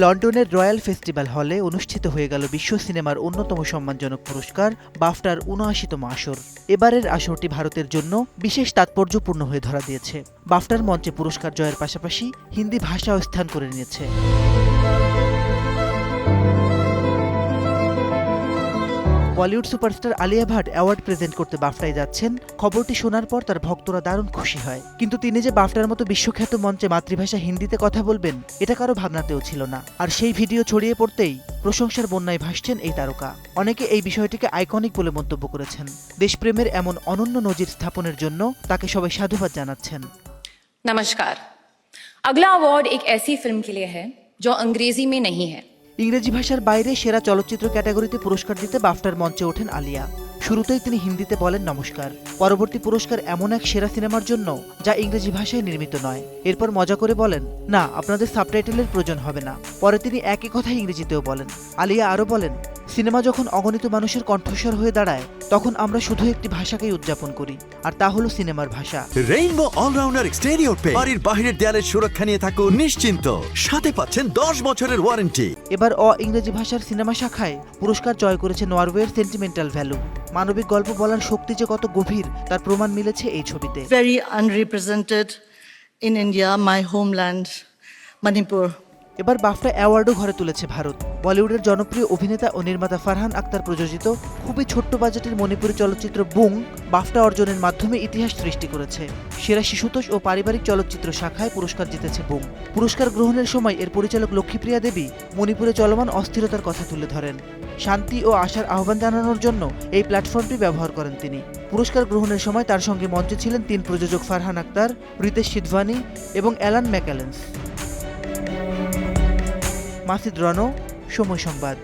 লন্ডনের royal festival হলে অনুষ্ঠিত হয়ে গেল বিশ্ব সিনেমার অন্যতম সম্মানজনক পুরস্কার বাফটার ৭৯তম আসর। এবারের আসরটি ভারতের জন্য বিশেষ তাৎপর্যপূর্ণ হয়ে ধরা দিয়েছে। বাফটার মঞ্চে পুরস্কার জয়ের পাশাপাশি হিন্দি ভাষাও স্থান করে নিয়েছে। Bollywood superstar Alia Bhatt award present করতে বাফটায় যাচ্ছেন। খবরটি শোনার পর তার ভক্তরা দারুণ খুশি হয়, কিন্তু তিনি যে বাফটার মতো বিশ্বখ্যাত মঞ্চে মাতৃভাষা হিন্দিতে কথা বলবেন এটা কারো ভাবনাতেও ছিল না। আর সেই ভিডিও ছড়িয়ে পড়তেই প্রশংসার বন্যায় ভাসছেন এই তারকা। অনেকে এই বিষয়টিকে আইকনিক বলে মন্তব্য করেছেন। দেশপ্রেমের এমন অনন্য নজির স্থাপনের জন্য তাকে সবাই সাধুবাদ জানাচ্ছেন। नमस्कार। अगला अवार्ड एक ऐसी फिल्म के लिए है जो अंग्रेजी में नहीं है। ইংরেজি ভাষার বাইরে সেরা চলচ্চিত্র ক্যাটাগরিতে পুরস্কার দিতে বাফটার মঞ্চে ওঠেন আলিয়া। শুরুতেই তিনি হিন্দিতে বলেন নমস্কার। পরবর্তী পুরস্কার এমন এক সেরা সিনেমার জন্য যা ইংরেজি ভাষায় নির্মিত নয়। এরপর মজা করে বলেন, না, আপনাদের সাবটাইটেলের প্রয়োজন হবে না। পরে তিনি একই কথা ইংরেজিতেও বলেন। আলিয়া আরও বলেন, সিনেমা যখন অগণিত মানুষের কণ্ঠস্বর হয়ে দাঁড়ায় তখন আমরা শুধু একটি ভাষাকেই উদযাপন করি, আর তা হলো সিনেমার ভাষা। রেইনবো অলরাউন্ডার এক্সটেরিয়র পে বাড়ির বাহিরের দেয়ালের সুরক্ষা নিয়ে থাকুন নিশ্চিন্ত, সাথে পাচ্ছেন 10 বছরের ওয়ারেন্টি। এবার ইংরেজি ভাষার সিনেমা শাখায় পুরস্কার জয় করেছে নরওয়ের সেন্টিমেন্টাল ভ্যালু। মানবিক গল্প বলার শক্তি যে কত গভীর তার প্রমাণ মিলেছে এই ছবিতে। Very unrepresented in India, my homeland, Manipur. এবার বাফটা অ্যাওয়ার্ডও ঘরে তুলেছে ভারত। বলিউডের জনপ্রিয় অভিনেতা ও নির্মাতা ফারহান আক্তার প্রযোজিত খুবই ছোট্ট বাজেটের মণিপুরী চলচ্চিত্র বুং বাফটা অর্জনের মাধ্যমে ইতিহাস সৃষ্টি করেছে। সেরা শিশুতোষ ও পারিবারিক চলচ্চিত্র শাখায় পুরস্কার জিতেছে বুং। পুরস্কার গ্রহণের সময় এর পরিচালক লক্ষ্মীপ্রিয়া দেবী মণিপুরে চলমান অস্থিরতার কথা তুলে ধরেন। শান্তি ও আশার আহ্বান জানানোর জন্য এই প্ল্যাটফর্মটি ব্যবহার করেন তিনি। পুরস্কার গ্রহণের সময় তার সঙ্গে মঞ্চে ছিলেন 3 প্রযোজক ফারহান আক্তার, রিতেশ সিধভানি এবং অ্যালান ম্যাকালেন্স। মাসিদ রনো, সময় সংবাদ।